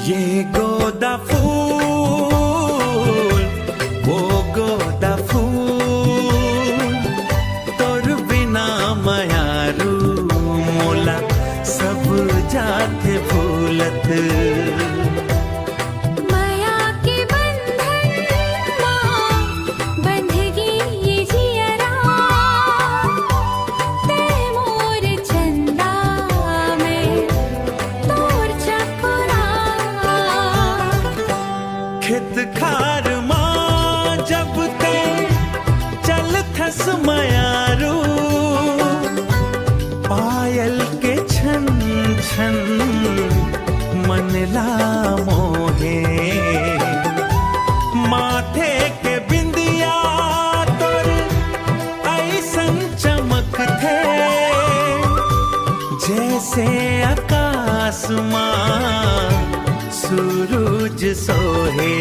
ये गोदा फूल वो गोदा फूल तोर बिना मायारू मोला सब जाते भूलत माया के बंधन माँ बंधगी ये जियरा ते मोर चंदा में तोर चकोरा खेत खार माँ जब ते चल थस मायारू पायल के छन छन मन ला मोहे माथे के बिंदिया तोर ऐसन चमक थे जैसे आकाश माँ सूरज सोहे